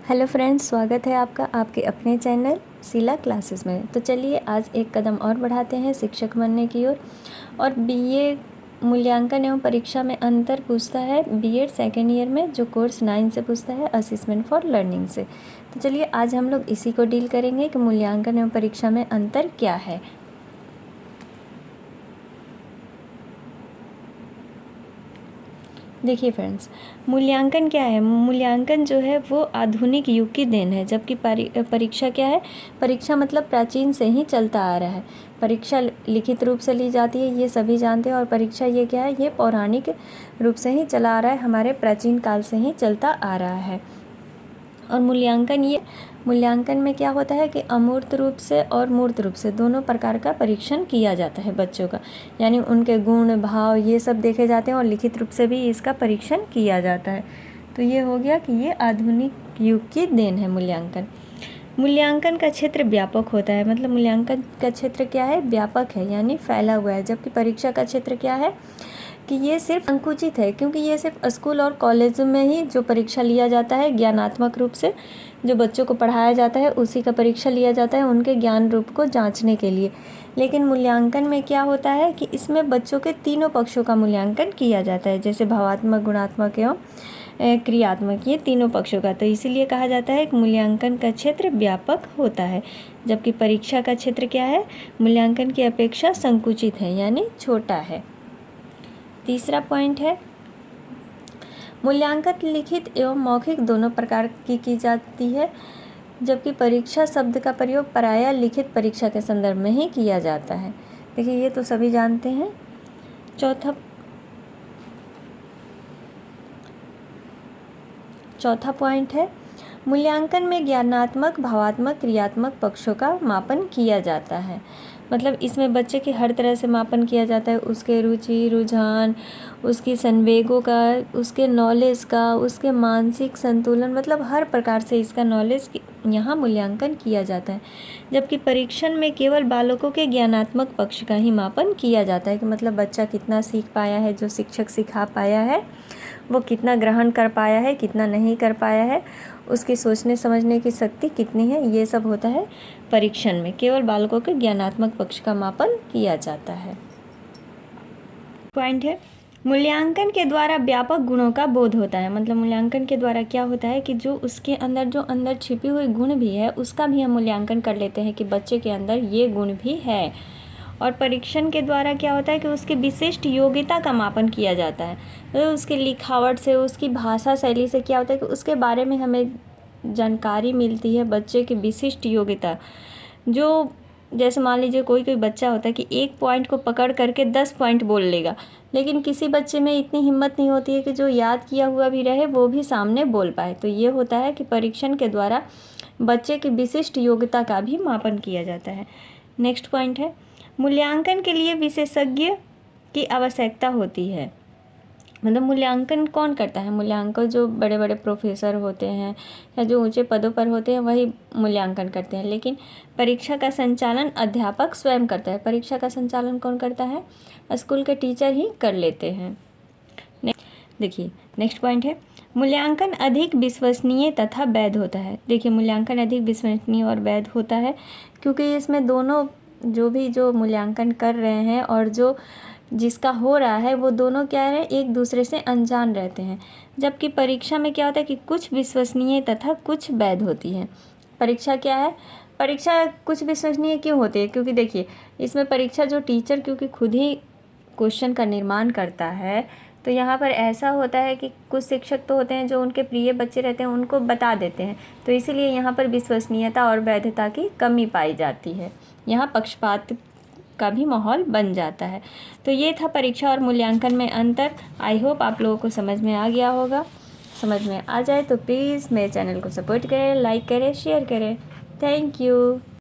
Hello friends, स्वागत है आपका आपके अपने चैनल शीला क्लासेस में। तो चलिए आज एक कदम और बढ़ाते हैं शिक्षक बनने की ओर। और बीए मूल्यांकन एवं परीक्षा में अंतर पूछता है बीएड सेकेंड ईयर में, जो कोर्स 9 से पूछता है असेसमेंट फॉर लर्निंग से। तो चलिए आज हम लोग इसी को डील करेंगे कि मूल्यांकन एवं परीक्षा में अंतर क्या है। देखिए फ्रेंड्स, मूल्यांकन क्या है। मूल्यांकन जो है वो आधुनिक युग की देन है, जबकि परीक्षा क्या है। परीक्षा मतलब प्राचीन से ही चलता आ रहा है। परीक्षा लिखित रूप से ली जाती है, ये सभी जानते हैं। और परीक्षा ये क्या है, ये पौराणिक रूप से ही चला आ रहा है, हमारे प्राचीन काल से ही चलता आ रहा है। और मूल्यांकन में क्या होता है कि अमूर्त रूप से और मूर्त रूप से दोनों प्रकार का परीक्षण किया जाता है बच्चों का, यानी उनके गुण भाव ये सब देखे जाते हैं और लिखित रूप से भी इसका परीक्षण किया जाता है। तो ये हो गया कि ये आधुनिक युग की देन है मूल्यांकन। मूल्यांकन का क्षेत्र व्यापक होता है, मतलब मूल्यांकन का क्षेत्र क्या है, व्यापक है यानी फैला हुआ है। जबकि परीक्षा का क्षेत्र क्या है कि ये सिर्फ संकुचित है, क्योंकि ये सिर्फ स्कूल और कॉलेज में ही जो परीक्षा लिया जाता है ज्ञानात्मक रूप से, जो बच्चों को पढ़ाया जाता है उसी का परीक्षा लिया जाता है उनके ज्ञान रूप को जांचने के लिए। लेकिन मूल्यांकन में क्या होता है कि इसमें बच्चों के तीनों पक्षों का मूल्यांकन किया जाता है, जैसे भावात्मक, गुणात्मक एवं क्रियात्मक, ये तीनों पक्षों का। तो इसीलिए कहा जाता है कि मूल्यांकन का क्षेत्र व्यापक होता है। जबकि परीक्षा का क्षेत्र क्या है, मूल्यांकन की अपेक्षा संकुचित है यानी छोटा है। तीसरा पॉइंट है, मूल्यांकन लिखित एवं मौखिक दोनों प्रकार की जाती है, जबकि परीक्षा शब्द का प्रयोग प्रायः लिखित परीक्षा के संदर्भ में ही किया जाता है। देखिए ये तो सभी जानते हैं। चौथा पॉइंट है, मूल्यांकन में ज्ञानात्मक, भावात्मक, क्रियात्मक पक्षों का मापन किया जाता है। मतलब इसमें बच्चे के हर तरह से मापन किया जाता है, उसके रुचि रुझान, उसकी संवेगों का, उसके नॉलेज का, उसके मानसिक संतुलन, मतलब हर प्रकार से इसका नॉलेज यहाँ मूल्यांकन किया जाता है। जबकि परीक्षण में केवल बालकों के ज्ञानात्मक पक्ष का ही मापन किया जाता है कि मतलब बच्चा कितना सीख पाया है, जो शिक्षक सिखा पाया है वो कितना ग्रहण कर पाया है, कितना नहीं कर पाया है, उसकी सोचने समझने की शक्ति कितनी है, ये सब होता है परीक्षण में। केवल बालकों के ज्ञानात्मक पक्ष का मापन किया जाता है। पॉइंट है, मूल्यांकन के द्वारा व्यापक गुणों का बोध होता है। मतलब मूल्यांकन के द्वारा क्या होता है कि जो उसके अंदर छिपी हुई गुण भी है उसका भी हम मूल्यांकन कर लेते हैं कि बच्चे के अंदर ये गुण भी है। और परीक्षण के द्वारा क्या होता है कि उसकी विशिष्ट योग्यता का मापन किया जाता है। तो उसके लिखावट से, उसकी भाषा शैली से क्या होता है कि उसके बारे में हमें जानकारी मिलती है, बच्चे की विशिष्ट योग्यता। जो जैसे मान लीजिए कोई बच्चा होता है कि एक पॉइंट को पकड़ करके 10 पॉइंट बोल लेगा, लेकिन किसी बच्चे में इतनी हिम्मत नहीं होती है कि जो याद किया हुआ भी रहे वो भी सामने बोल पाए। तो ये होता है कि परीक्षण के द्वारा बच्चे की विशिष्ट योग्यता का भी मापन किया जाता है। नेक्स्ट पॉइंट है, मूल्यांकन के लिए विशेषज्ञ की आवश्यकता होती है। मतलब मूल्यांकन कौन करता है, मूल्यांकन जो बड़े बड़े प्रोफेसर होते हैं या जो ऊंचे पदों पर होते हैं वही मूल्यांकन करते हैं। लेकिन परीक्षा का संचालन अध्यापक स्वयं करता है। परीक्षा का संचालन कौन करता है, स्कूल के टीचर ही कर लेते हैं। देखिए नेक्स्ट पॉइंट है, मूल्यांकन अधिक विश्वसनीय तथा वैध होता है। देखिए मूल्यांकन अधिक विश्वसनीय और वैध होता है क्योंकि इसमें दोनों जो मूल्यांकन कर रहे हैं और जो जिसका हो रहा है वो दोनों क्या है, एक दूसरे से अनजान रहते हैं। जबकि परीक्षा में क्या होता है कि कुछ विश्वसनीय तथा कुछ वैध होती है। परीक्षा क्या है, परीक्षा कुछ विश्वसनीय क्यों होती है, क्योंकि देखिए इसमें परीक्षा जो टीचर क्योंकि खुद ही क्वेश्चन का निर्माण करता है, तो यहाँ पर ऐसा होता है कि कुछ शिक्षक तो होते हैं जो उनके प्रिय बच्चे रहते हैं उनको बता देते हैं, तो इसीलिए यहाँ पर विश्वसनीयता और वैधता की कमी पाई जाती है। यहाँ पक्षपात का भी माहौल बन जाता है। तो ये था परीक्षा और मूल्यांकन में अंतर। आई होप आप लोगों को समझ में आ गया होगा। समझ में आ जाए तो प्लीज़ मेरे चैनल को सपोर्ट करें, लाइक करें, शेयर करें। Thank you.